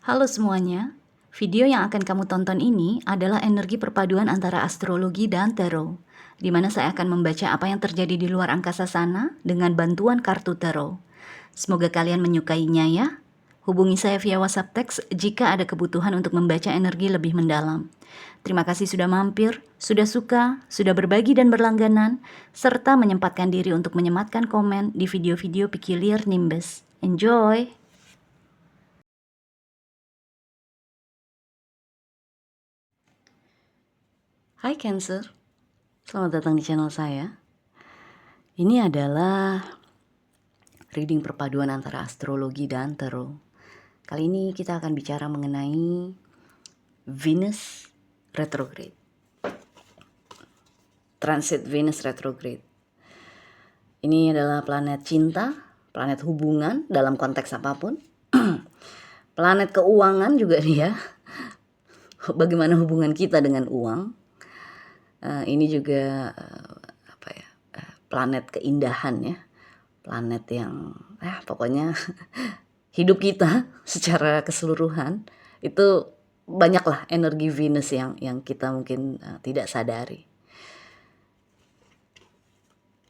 Halo semuanya, video yang akan kamu tonton ini adalah energi perpaduan antara astrologi dan tarot, di mana saya akan membaca apa yang terjadi di luar angkasa sana dengan bantuan kartu tarot. Semoga kalian menyukainya ya. Hubungi saya via WhatsApp teks jika ada kebutuhan untuk membaca energi lebih mendalam. Terima kasih sudah mampir, sudah suka, sudah berbagi dan berlangganan, serta menyempatkan diri untuk menyematkan komen di video-video Peculiar Nimbus. Enjoy! Hai Cancer, selamat datang di channel saya. Ini adalah reading perpaduan antara astrologi dan tarot. Kali ini kita akan bicara mengenai Venus retrograde. Transit Venus retrograde. Ini adalah planet cinta, planet hubungan dalam konteks apapun. Planet keuangan juga dia. Bagaimana hubungan kita dengan uang. Ini juga planet keindahan ya. Planet yang pokoknya hidup kita secara keseluruhan itu banyaklah energi Venus yang kita mungkin tidak sadari.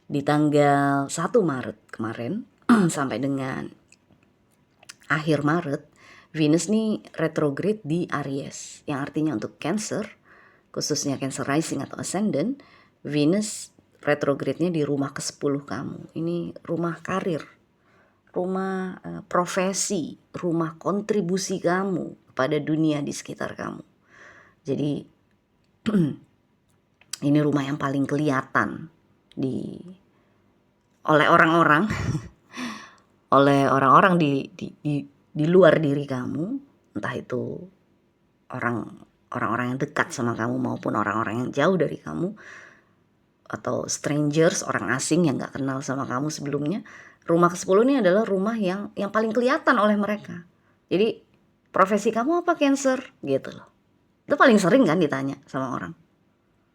Di tanggal 1 Maret kemarin sampai dengan akhir Maret, Venus nih retrograde di Aries, yang artinya untuk Cancer, khususnya Cancer rising atau ascendant, Venus retrograde-nya di rumah ke-10 kamu. Ini rumah karir, rumah profesi, rumah kontribusi kamu pada dunia di sekitar kamu. Jadi ini rumah yang paling kelihatan oleh orang-orang oleh orang-orang di luar diri kamu, entah itu orang-orang yang dekat sama kamu maupun orang-orang yang jauh dari kamu, atau strangers, orang asing yang gak kenal sama kamu sebelumnya. Rumah ke-10 ini adalah rumah yang paling kelihatan oleh mereka. Jadi profesi kamu apa Cancer? Gitu loh. Itu paling sering kan ditanya sama orang.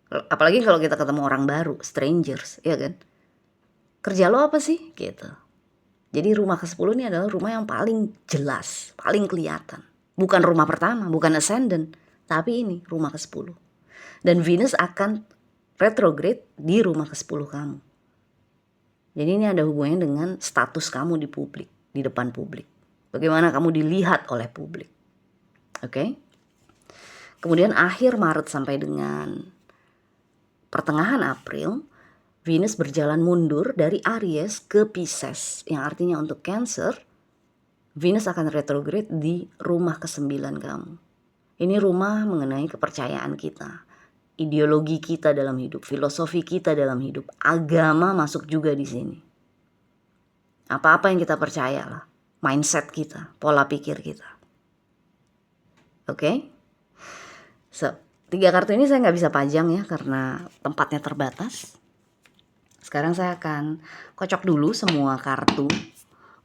Apalagi kalau kita ketemu orang baru, strangers, ya kan? Kerja lo apa sih? Gitu. Jadi rumah ke-10 ini adalah rumah yang paling jelas, paling kelihatan. Bukan rumah pertama, bukan ascendant, tapi ini rumah ke-10. Dan Venus akan retrograde di rumah ke-10 kamu. Jadi ini ada hubungannya dengan status kamu di publik, di depan publik. Bagaimana kamu dilihat oleh publik. Oke? Kemudian akhir Maret sampai dengan pertengahan April, Venus berjalan mundur dari Aries ke Pisces, yang artinya untuk Cancer, Venus akan retrograde di rumah ke-9 kamu. Ini rumah mengenai kepercayaan kita, ideologi kita dalam hidup, filosofi kita dalam hidup, agama masuk juga di sini. Apa-apa yang kita percaya lah, mindset kita, pola pikir kita. Oke? So, 3 kartu ini saya nggak bisa pajang ya karena tempatnya terbatas. Sekarang saya akan kocok dulu semua kartu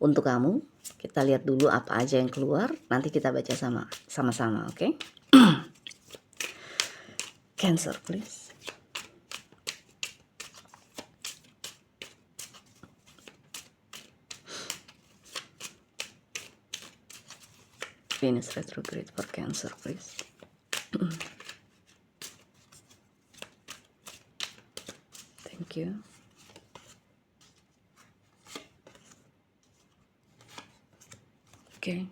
untuk kamu. Kita lihat dulu apa aja yang keluar. Nanti kita baca sama-sama, oke? Cancer, please. Venus retrograde for Cancer, please. Thank you. Oke.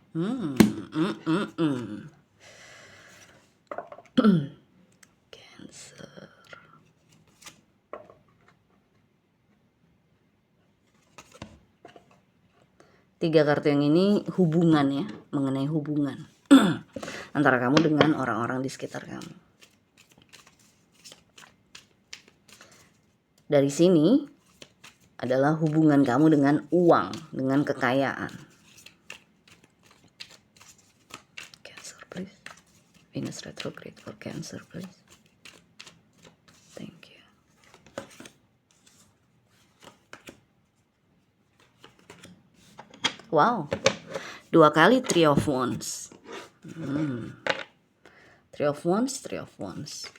Cancer. Tiga kartu yang ini hubungan ya, mengenai hubungan antara kamu dengan orang-orang di sekitar kamu. Dari sini adalah hubungan kamu dengan uang, dengan kekayaan. Cancer, please. Venus retrograde for Cancer, please. Thank you. Wow, 2 kali Three of Wands. Three of Wands, Three of Wands.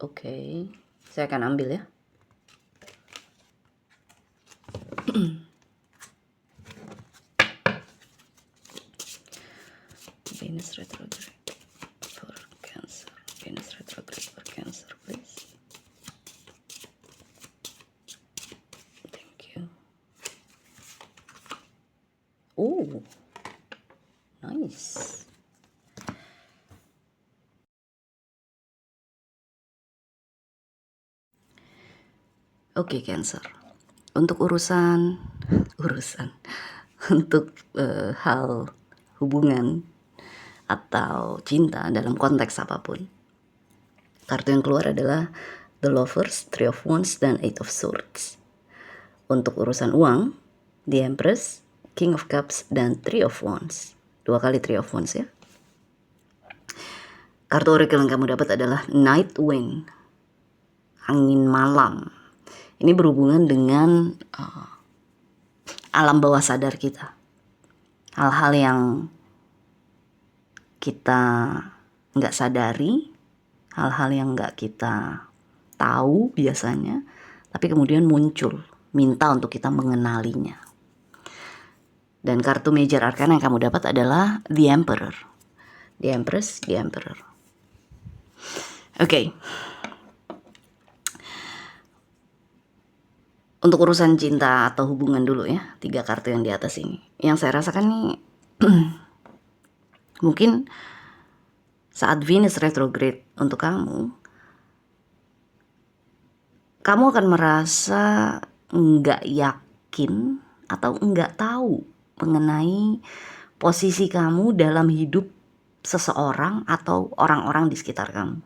Oke, saya akan ambil ya. Venus retrograde for Cancer. Venus retrograde for Cancer, please. Thank you. Oh, nice. Oke, Cancer. Untuk urusan untuk hal hubungan atau cinta dalam konteks apapun, kartu yang keluar adalah The Lovers, Three of Wands, dan Eight of Swords. Untuk urusan uang, The Empress, King of Cups, dan Three of Wands. 2 kali Three of Wands ya. Kartu oracle yang kamu dapat adalah Night Wind, angin malam. Ini berhubungan dengan alam bawah sadar kita. Hal-hal yang kita nggak sadari, hal-hal yang nggak kita tahu biasanya, tapi kemudian muncul, minta untuk kita mengenalinya. Dan kartu major arcana yang kamu dapat adalah The Emperor, The Empress, The Emperor. Oke. Untuk urusan cinta atau hubungan dulu ya, 3 kartu yang di atas ini. Yang saya rasakan nih, mungkin saat Venus retrograde untuk kamu akan merasa nggak yakin atau nggak tahu mengenai posisi kamu dalam hidup seseorang atau orang-orang di sekitar kamu.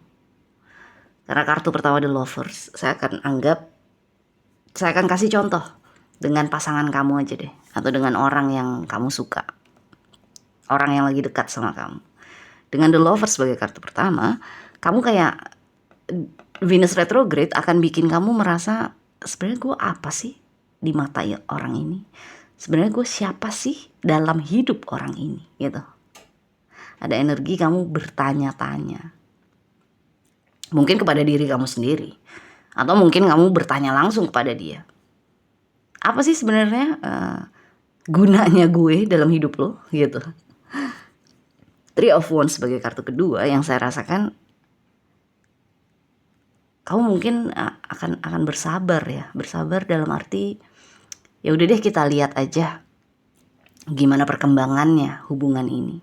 Karena kartu pertama The Lovers, saya akan kasih contoh dengan pasangan kamu aja deh, atau dengan orang yang kamu suka, orang yang lagi dekat sama kamu. Dengan The Lovers sebagai kartu pertama, kamu kayak Venus retrograde akan bikin kamu merasa, sebenarnya gue apa sih di mata orang ini? Sebenarnya gue siapa sih dalam hidup orang ini gitu. Ada energi kamu bertanya-tanya. Mungkin kepada diri kamu sendiri, atau mungkin kamu bertanya langsung kepada dia. Apa sih sebenarnya gunanya gue dalam hidup lo gitu. Three of Wands sebagai kartu kedua yang saya rasakan, kamu mungkin akan bersabar ya. Bersabar dalam arti, ya udah deh kita lihat aja gimana perkembangannya hubungan ini.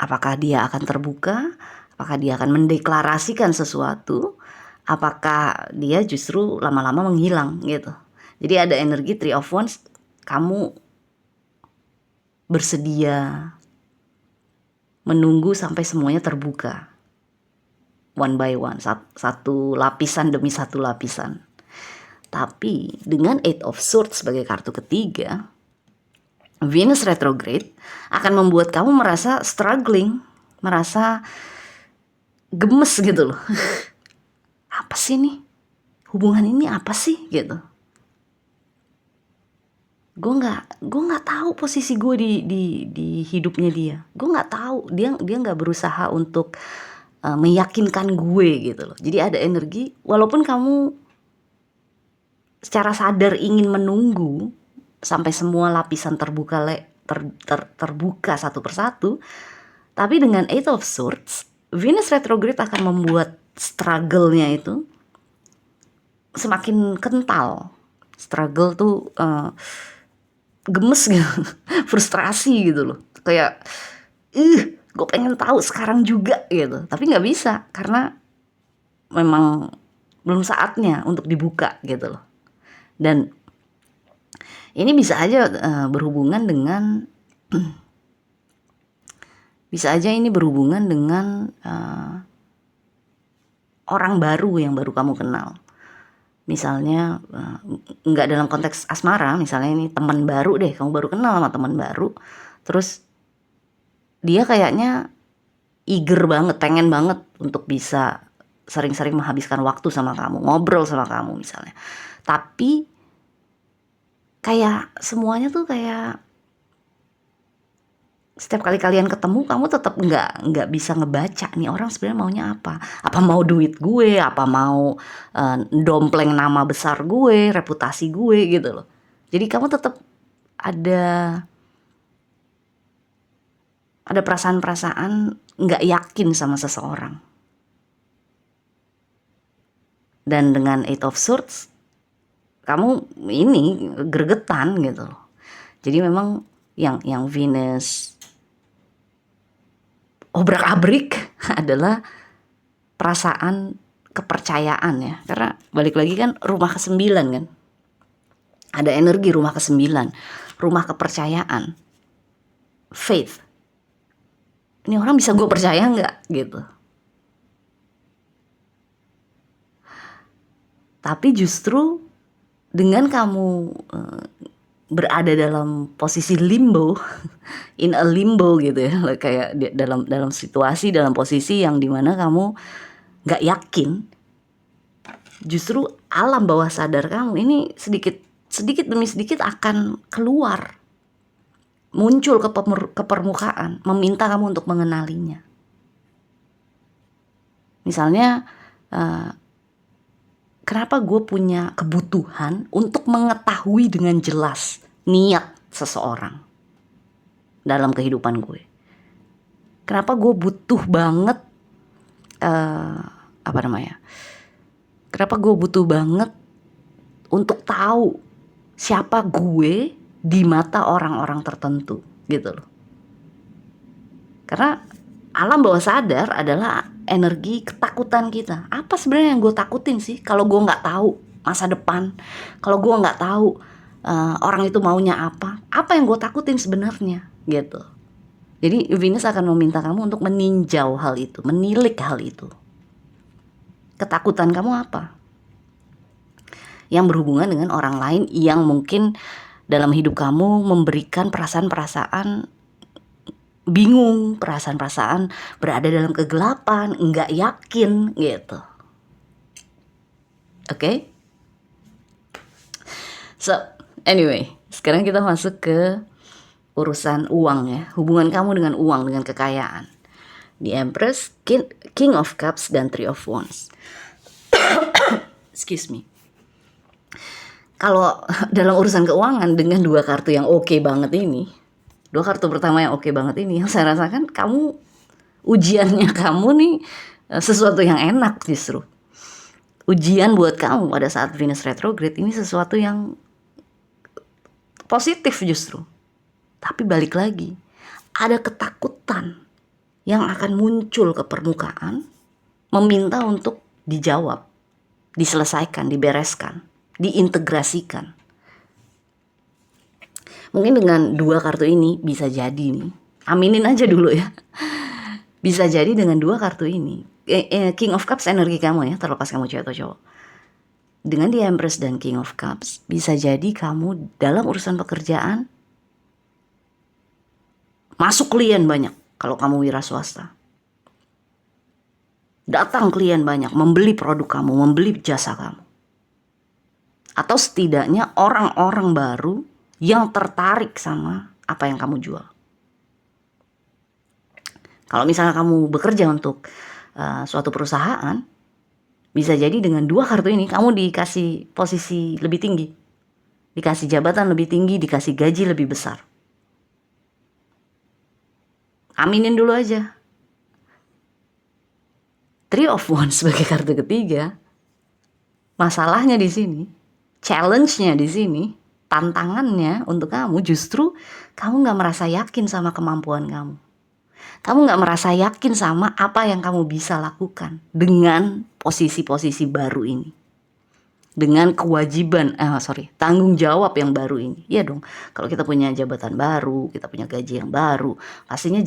Apakah dia akan terbuka? Apakah dia akan mendeklarasikan sesuatu? Apakah dia justru lama-lama menghilang gitu. Jadi ada energi Three of Wands, kamu bersedia menunggu sampai semuanya terbuka, one by one, satu lapisan demi satu lapisan. Tapi dengan Eight of Swords sebagai kartu ketiga, Venus retrograde akan membuat kamu merasa struggling, merasa gemes gitu loh. Apa sih nih? Hubungan ini apa sih gitu? Gue nggak tahu posisi gue di hidupnya dia. Gue nggak tahu, dia nggak berusaha untuk meyakinkan gue gitu loh. Jadi ada energi, walaupun kamu secara sadar ingin menunggu sampai semua lapisan terbuka terbuka satu persatu, tapi dengan Eight of Swords, Venus retrograde akan membuat struggle-nya itu semakin kental. Struggle tuh gemes gitu, frustrasi gitu loh, kayak gue pengen tahu sekarang juga gitu, tapi nggak bisa karena memang belum saatnya untuk dibuka gitu loh. Dan ini bisa aja berhubungan dengan orang baru yang baru kamu kenal. Misalnya nggak dalam konteks asmara, misalnya ini teman baru deh, kamu baru kenal sama teman baru, terus dia kayaknya eager banget, pengen banget untuk bisa sering-sering menghabiskan waktu sama kamu, ngobrol sama kamu misalnya. Tapi kayak semuanya tuh kayak Setiap kali kalian ketemu, kamu tetap nggak bisa ngebaca nih orang sebenarnya maunya apa. Apa mau duit gue, apa mau dompleng nama besar gue, reputasi gue gitu loh. Jadi kamu tetap ada perasaan-perasaan nggak yakin sama seseorang. Dan dengan Eight of Swords, kamu ini gregetan gitu loh. Jadi memang yang Venus obrak-abrik adalah perasaan kepercayaan ya. Karena balik lagi kan rumah ke-9 kan. Ada energi rumah ke-9, rumah kepercayaan, faith. Ini orang bisa gue percaya nggak gitu. Tapi justru dengan kamu berada dalam posisi limbo, in a limbo gitu ya, kayak dalam situasi, dalam posisi yang dimana kamu nggak yakin, justru alam bawah sadar kamu ini sedikit demi sedikit akan keluar, muncul ke permukaan, meminta kamu untuk mengenalinya. Misalnya, kenapa gue punya kebutuhan untuk mengetahui dengan jelas niat seseorang dalam kehidupan gue? Kenapa gue butuh banget kenapa gue butuh banget untuk tahu siapa gue di mata orang-orang tertentu gitu loh. Karena alam bawah sadar adalah energi ketakutan kita. Apa sebenarnya yang gue takutin sih kalau gue nggak tahu masa depan, kalau gue nggak tahu orang itu maunya apa yang gue takutin sebenarnya gitu. Jadi Venus akan meminta kamu untuk meninjau hal itu, menilik hal itu. Ketakutan kamu apa? Yang berhubungan dengan orang lain yang mungkin dalam hidup kamu memberikan perasaan-perasaan bingung, perasaan-perasaan berada dalam kegelapan, nggak yakin gitu. Oke? So, anyway, sekarang kita masuk ke urusan uang ya, hubungan kamu dengan uang, dengan kekayaan. The Empress, King of Cups, dan Three of Wands. Excuse me. Kalau dalam urusan keuangan dengan dua kartu yang oke banget ini, dua kartu pertama yang oke banget ini, yang saya rasakan kamu, ujiannya kamu nih sesuatu yang enak justru. Ujian buat kamu pada saat Venus retrograde ini sesuatu yang positif justru. Tapi balik lagi, ada ketakutan yang akan muncul ke permukaan, meminta untuk dijawab, diselesaikan, dibereskan, diintegrasikan. Mungkin dengan dua kartu ini bisa jadi nih, aminin aja dulu ya. Bisa jadi dengan dua kartu ini, King of Cups energi kamu ya, terlepas kamu cewek atau cowok. Dengan The Empress dan King of Cups, bisa jadi kamu dalam urusan pekerjaan masuk klien banyak kalau kamu wira swasta. Datang klien banyak, membeli produk kamu, membeli jasa kamu. Atau setidaknya orang-orang baru yang tertarik sama apa yang kamu jual. Kalau misalnya kamu bekerja untuk suatu perusahaan, bisa jadi dengan dua kartu ini kamu dikasih posisi lebih tinggi, dikasih jabatan lebih tinggi, dikasih gaji lebih besar. Aminin dulu aja. Three of Wands sebagai kartu ketiga, masalahnya di sini, challenge-nya di sini, tantangannya untuk kamu justru kamu nggak merasa yakin sama kemampuan kamu. Kamu nggak merasa yakin sama apa yang kamu bisa lakukan dengan posisi-posisi baru ini, dengan kewajiban, tanggung jawab yang baru ini. Iya dong, kalau kita punya jabatan baru, kita punya gaji yang baru, pastinya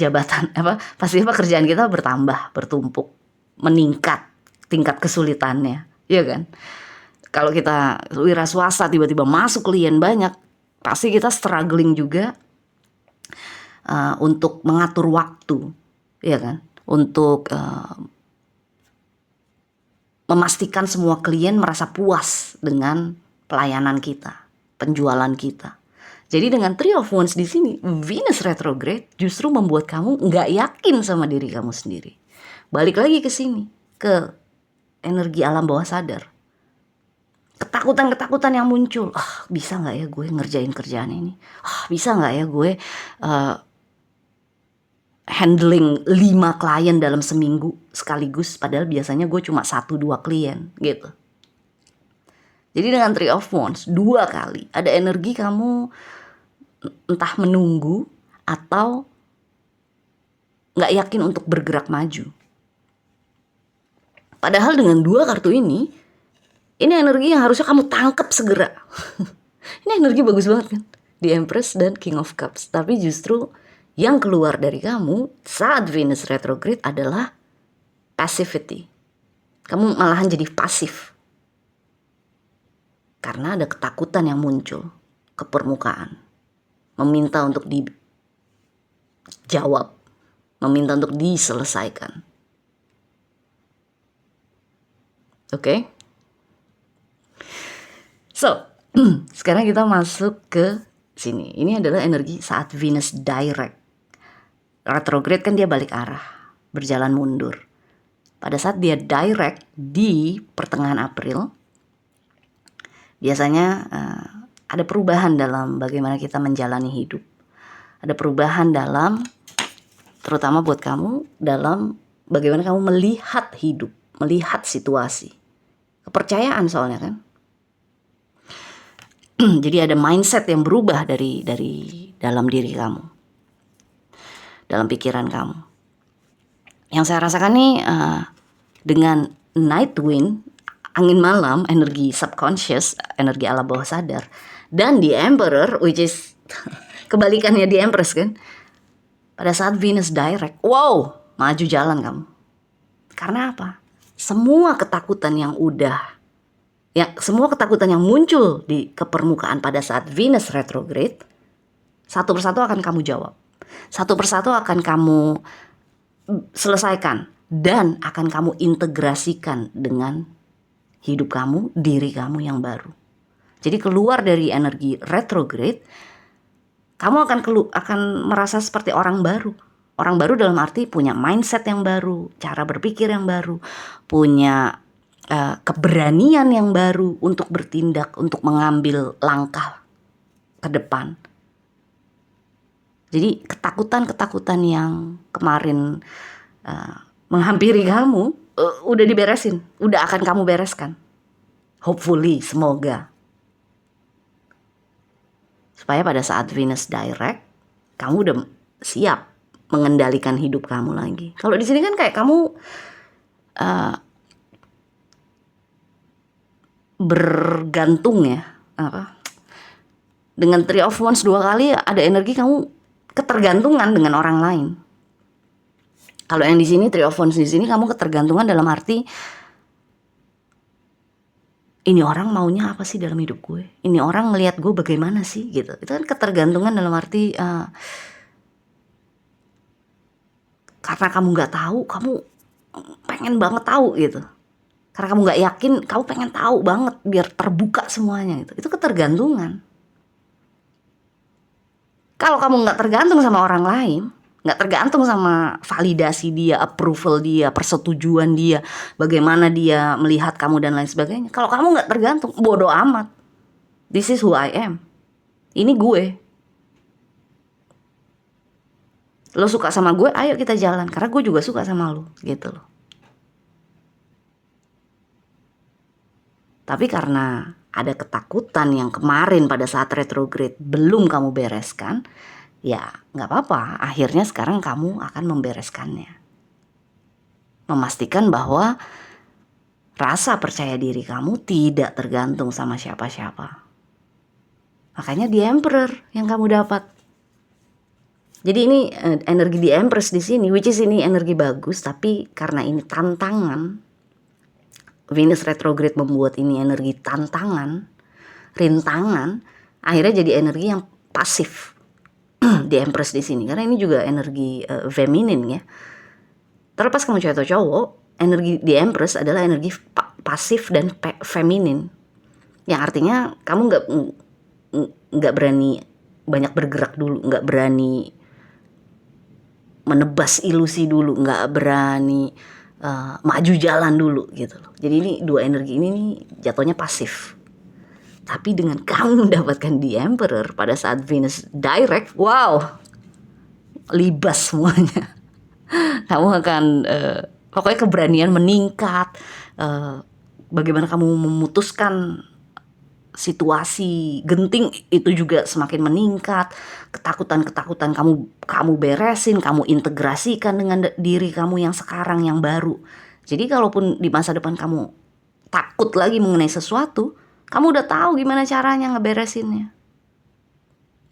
pastinya pekerjaan kita bertambah, bertumpuk, meningkat tingkat kesulitannya, iya kan? Kalau kita wira swasta tiba-tiba masuk klien banyak, pasti kita struggling juga untuk mengatur waktu, iya kan? Untuk memastikan semua klien merasa puas dengan pelayanan kita, penjualan kita. Jadi dengan Three of Wands di sini, Venus retrograde justru membuat kamu nggak yakin sama diri kamu sendiri. Balik lagi ke sini, ke energi alam bawah sadar. Ketakutan-ketakutan yang muncul. Bisa nggak ya gue ngerjain kerjaan ini? Bisa nggak ya gue handling 5 klien dalam seminggu sekaligus, padahal biasanya gue cuma 1-2 klien gitu. Jadi dengan Three of Wands 2 kali ada energi kamu entah menunggu atau gak yakin untuk bergerak maju. Padahal dengan 2 kartu ini energi yang harusnya kamu tangkap segera. Ini energi bagus banget kan, The Empress dan King of Cups. Tapi justru yang keluar dari kamu saat Venus retrograde adalah passivity. Kamu malahan jadi pasif. Karena ada ketakutan yang muncul ke permukaan. Meminta untuk dijawab. Meminta untuk diselesaikan. Oke? So, sekarang kita masuk ke sini. Ini adalah energi saat Venus direct. Retrograde kan dia balik arah, berjalan mundur. Pada saat dia direct di pertengahan April, biasanya ada perubahan dalam bagaimana kita menjalani hidup. Ada perubahan dalam, terutama buat kamu, dalam bagaimana kamu melihat hidup, melihat situasi. Kepercayaan soalnya kan. Jadi ada mindset yang berubah dari dalam diri kamu, dalam pikiran kamu. Yang saya rasakan nih dengan night wind, angin malam, energi subconscious, energi alam bawah sadar, dan the Emperor, which is kebalikannya the Empress kan. Pada saat Venus direct, wow, maju jalan kamu. Karena apa? Semua ketakutan yang muncul ke permukaan pada saat Venus retrograde, satu persatu akan kamu jawab. Satu persatu akan kamu selesaikan dan akan kamu integrasikan dengan hidup kamu, diri kamu yang baru. Jadi keluar dari energi retrograde, kamu akan merasa seperti orang baru. Orang baru dalam arti punya mindset yang baru, cara berpikir yang baru, punya keberanian yang baru untuk bertindak, untuk mengambil langkah ke depan. Jadi ketakutan-ketakutan yang kemarin menghampiri kamu udah diberesin, udah akan kamu bereskan. Hopefully, semoga. Supaya pada saat Venus direct, kamu udah siap mengendalikan hidup kamu lagi. Kalau di sini kan kayak kamu bergantung ya, dengan Three of Wands 2 kali ada energi kamu ketergantungan dengan orang lain. Kalau yang di sini Three of Wands di sini kamu ketergantungan dalam arti ini orang maunya apa sih dalam hidup gue? Ini orang ngelihat gue bagaimana sih gitu. Itu kan ketergantungan dalam arti karena kamu nggak tahu, kamu pengen banget tahu gitu. Karena kamu nggak yakin, kamu pengen tahu banget biar terbuka semuanya gitu. Itu ketergantungan. Kalau kamu nggak tergantung sama orang lain, nggak tergantung sama validasi dia, approval dia, persetujuan dia, bagaimana dia melihat kamu dan lain sebagainya. Kalau kamu nggak tergantung, bodoh amat. This is who I am. Ini gue. Lo suka sama gue, ayo kita jalan. Karena gue juga suka sama lo, gitu loh. Tapi karena ada ketakutan yang kemarin pada saat retrograde belum kamu bereskan, ya gak apa-apa, akhirnya sekarang kamu akan membereskannya. Memastikan bahwa rasa percaya diri kamu tidak tergantung sama siapa-siapa. Makanya The Emperor yang kamu dapat. Jadi ini energi The Empress di sini, which is ini energi bagus, tapi karena ini tantangan, Venus retrograde membuat ini energi tantangan, rintangan, akhirnya jadi energi yang pasif. The Empress di sini karena ini juga energi feminin ya. Terlepas kamu cewek atau cowok, energi The Empress adalah energi pasif dan feminin. Yang artinya kamu nggak berani banyak bergerak dulu, nggak berani menebas ilusi dulu, nggak berani maju jalan dulu gitu loh. Jadi ini dua energi ini nih jatuhnya pasif. Tapi dengan kamu mendapatkan The Emperor pada saat Venus direct, wow, libas semuanya. Kamu akan pokoknya keberanian meningkat, bagaimana kamu memutuskan situasi genting itu juga semakin meningkat. Ketakutan kamu beresin, kamu integrasikan dengan diri kamu yang sekarang yang baru. Jadi kalaupun di masa depan kamu takut lagi mengenai sesuatu, kamu udah tahu gimana caranya ngeberesinnya.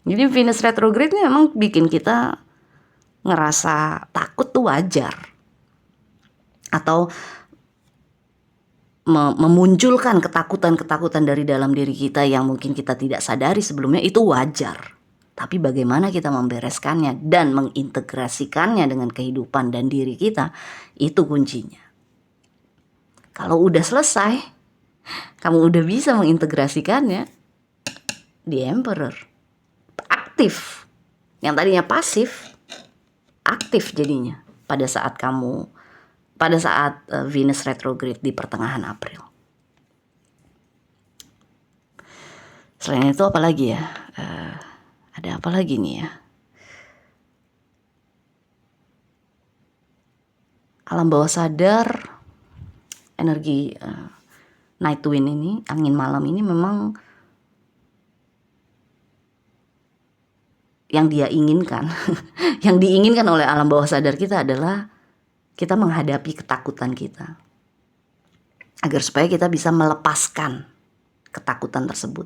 Jadi Venus retrograde ini memang bikin kita ngerasa takut tuh wajar. Atau memunculkan ketakutan-ketakutan dari dalam diri kita yang mungkin kita tidak sadari sebelumnya, itu wajar. Tapi bagaimana kita membereskannya dan mengintegrasikannya dengan kehidupan dan diri kita, itu kuncinya. Kalau udah selesai, kamu udah bisa mengintegrasikannya, The Emperor aktif. Yang tadinya pasif, aktif jadinya pada saat Venus retrograde di pertengahan April. Selain itu apa lagi ya? Ada apa lagi nih ya? Alam bawah sadar, energi night wind ini, angin malam ini memang yang dia inginkan, yang diinginkan oleh alam bawah sadar kita adalah kita menghadapi ketakutan kita, agar supaya kita bisa melepaskan ketakutan tersebut,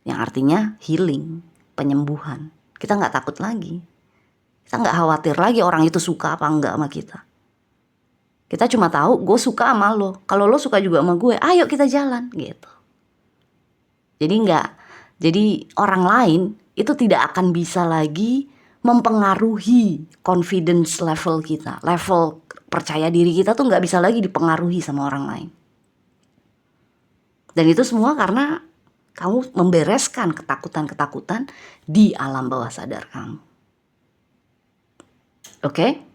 yang artinya healing, penyembuhan. Kita nggak takut lagi, kita nggak khawatir lagi orang itu suka apa enggak sama kita. Kita cuma tahu gue suka sama lo, kalau lo suka juga sama gue, ayo kita jalan gitu. Jadi orang lain itu tidak akan bisa lagi mempengaruhi confidence level kita, level percaya diri kita tuh nggak bisa lagi dipengaruhi sama orang lain. Dan itu semua karena kamu membereskan ketakutan-ketakutan di alam bawah sadar kamu. Oke?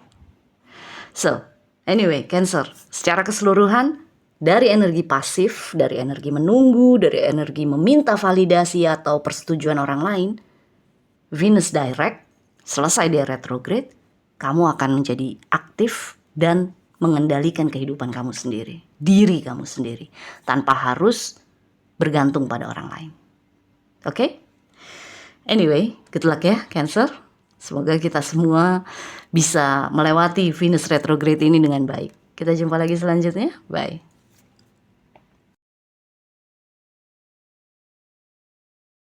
So, anyway, Cancer, secara keseluruhan dari energi pasif, dari energi menunggu, dari energi meminta validasi atau persetujuan orang lain, Venus direct, selesai dia retrograde, kamu akan menjadi aktif dan mengendalikan kehidupan kamu sendiri, diri kamu sendiri, tanpa harus bergantung pada orang lain. Oke? Anyway, good luck ya Cancer. Semoga kita semua bisa melewati Venus retrograde ini dengan baik. Kita jumpa lagi selanjutnya. Bye.